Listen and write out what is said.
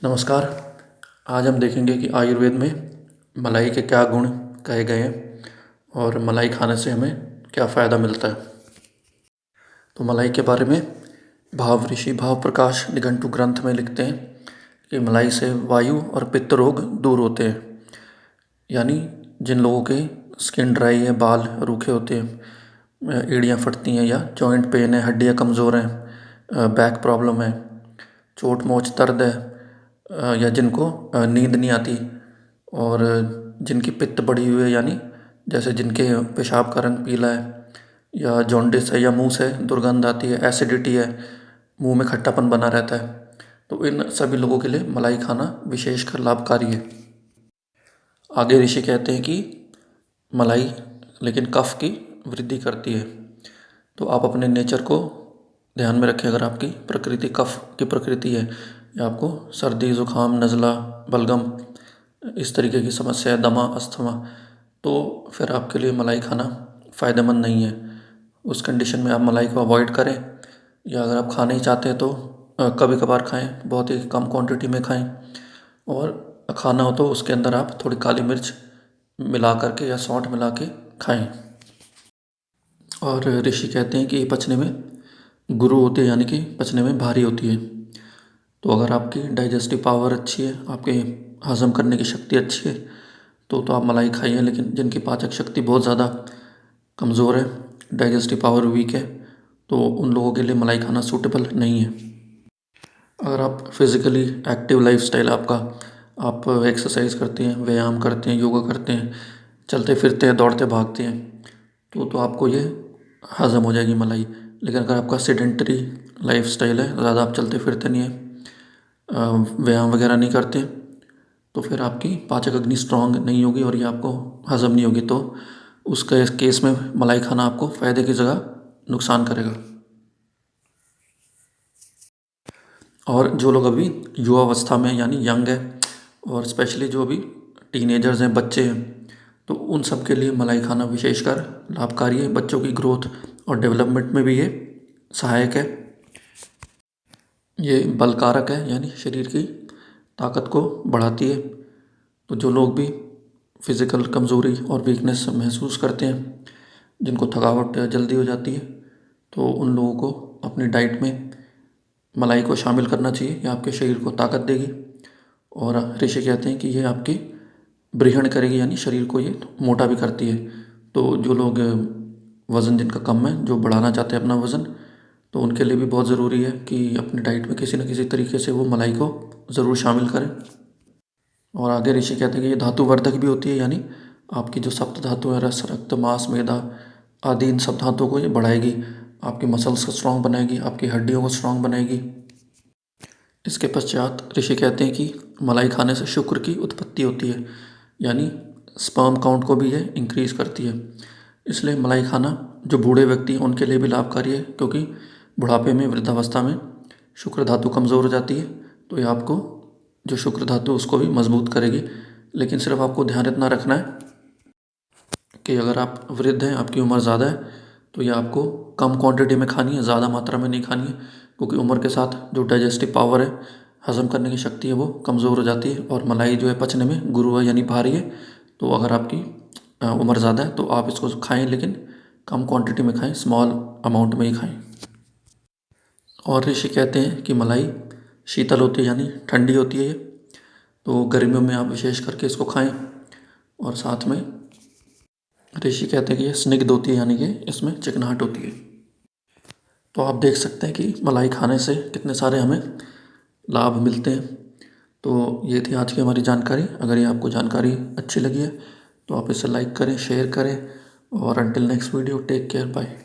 नमस्कार। आज हम देखेंगे कि आयुर्वेद में मलाई के क्या गुण कहे गए हैं और मलाई खाने से हमें क्या फ़ायदा मिलता है। तो मलाई के बारे में भाव ऋषि भाव प्रकाश निघंटु ग्रंथ में लिखते हैं कि मलाई से वायु और पित्त रोग दूर होते हैं। यानी जिन लोगों के स्किन ड्राई है, बाल रूखे होते हैं, एड़ियाँ फटती हैं या जॉइंट पेन है, हड्डियाँ कमज़ोर हैं, बैक प्रॉब्लम है, चोट मोच दर्द है, या जिनको नींद नहीं आती और जिनकी पित्त बढ़ी हुई है, यानी जैसे जिनके पेशाब का रंग पीला है या जॉन्डिस है या मुंह से दुर्गंध आती है, एसिडिटी है, मुंह में खट्टापन बना रहता है, तो इन सभी लोगों के लिए मलाई खाना विशेषकर लाभकारी है। आगे ऋषि कहते हैं कि मलाई लेकिन कफ की वृद्धि करती है। तो आप अपने नेचर को ध्यान में रखें। अगर आपकी प्रकृति कफ की प्रकृति है या आपको सर्दी जुकाम नज़ला बलगम इस तरीके की समस्या है, दमा अस्थमा, तो फिर आपके लिए मलाई खाना फ़ायदेमंद नहीं है। उस कंडीशन में आप मलाई को अवॉइड करें, या अगर आप खाना ही चाहते हैं तो कभी कभार खाएं, बहुत ही कम क्वांटिटी में खाएं, और खाना हो तो उसके अंदर आप थोड़ी काली मिर्च मिला करके या सौंठ मिला के खाएं। और ऋषि कहते हैं कि ये पचने में गुरु होती है, यानी कि पचने में भारी होती है। तो अगर आपकी डाइजेस्टिव पावर अच्छी है, आपके हजम करने की शक्ति अच्छी है, तो आप मलाई खाइए। लेकिन जिनकी पाचक शक्ति बहुत ज़्यादा कमज़ोर है, डाइजेस्टिव पावर वीक है, तो उन लोगों के लिए मलाई खाना सूटेबल नहीं है। अगर आप फिज़िकली एक्टिव लाइफस्टाइल आपका, आप एक्सरसाइज करते हैं, व्यायाम करते हैं, योगा करते हैं, चलते फिरते हैं, दौड़ते भागते हैं, तो आपको ये हज़म हो जाएगी मलाई। लेकिन अगर आपका सेडेंटरी लाइफस्टाइल है, ज़्यादा आप चलते फिरते नहीं हैं, व्यायाम वगैरह नहीं करते, तो फिर आपकी पाचक अग्नि स्ट्रांग नहीं होगी और ये आपको हज़म नहीं होगी। तो उसके केस में मलाई खाना आपको फ़ायदे की जगह नुकसान करेगा। और जो लोग अभी युवा अवस्था में यानी यंग है, और स्पेशली जो अभी टीनेजर्स हैं, बच्चे हैं, तो उन सब के लिए मलाई खाना विशेषकर लाभकारी है। बच्चों की ग्रोथ और डेवलपमेंट में भी ये सहायक है। ये बलकारक है, यानी शरीर की ताकत को बढ़ाती है। तो जो लोग भी फिज़िकल कमज़ोरी और वीकनेस महसूस करते हैं, जिनको थकावट जल्दी हो जाती है, तो उन लोगों को अपनी डाइट में मलाई को शामिल करना चाहिए। ये आपके शरीर को ताकत देगी। और ऋषि कहते हैं कि ये आपकी ब्रीहण करेगी, यानी शरीर को ये मोटा भी करती है। तो जो लोग वज़न जिनका कम है, जो बढ़ाना चाहते हैं अपना वज़न, तो उनके लिए भी बहुत ज़रूरी है कि अपनी डाइट में किसी न किसी तरीके से वो मलाई को ज़रूर शामिल करें। और आगे ऋषि कहते हैं कि ये धातुवर्धक भी होती है, यानी आपकी जो सप्त धातु है, रस रक्त मांस मेदा आदि, इन सब धातुओं को ये बढ़ाएगी, आपकी मसल्स को स्ट्रॉन्ग बनाएगी, आपकी हड्डियों को स्ट्रॉन्ग बनाएगी। इसके पश्चात ऋषि कहते हैं कि मलाई खाने से शुक्र की उत्पत्ति होती है, यानी स्पर्म काउंट को भी ये इंक्रीज़ करती है। इसलिए मलाई खाना जो बूढ़े व्यक्ति हैं उनके लिए भी लाभकारी है, क्योंकि बुढ़ापे में, वृद्धावस्था में शुक्र धातु कमज़ोर हो जाती है, तो ये आपको जो शुक्र धातु उसको भी मजबूत करेगी। लेकिन सिर्फ आपको ध्यान इतना रखना है कि अगर आप वृद्ध हैं, आपकी उम्र ज़्यादा है, तो ये आपको कम क्वांटिटी में खानी है, ज़्यादा मात्रा में नहीं खानी है, क्योंकि उम्र के साथ जो डाइजेस्टिव पावर है, हज़म करने की शक्ति है, वो कमज़ोर हो जाती है। और मलाई जो है पचने में गुरु है, यानी भारी है। तो अगर आपकी उम्र ज़्यादा है तो आप इसको खाएं, लेकिन कम क्वांटिटी में खाएं, स्मॉल अमाउंट में ही खाएं। और ऋषि कहते हैं कि मलाई शीतल होती है, यानी ठंडी होती है ये, तो गर्मियों में आप विशेष करके इसको खाएं। और साथ में ऋषि कहते हैं कि ये स्निग्ध होती है, यानी कि इसमें चिकनाहट होती है। तो आप देख सकते हैं कि मलाई खाने से कितने सारे हमें लाभ मिलते हैं। तो ये थी आज की हमारी जानकारी। अगर ये आपको जानकारी अच्छी लगी है तो आप इसे लाइक करें, शेयर करें, और until next video, take care, bye.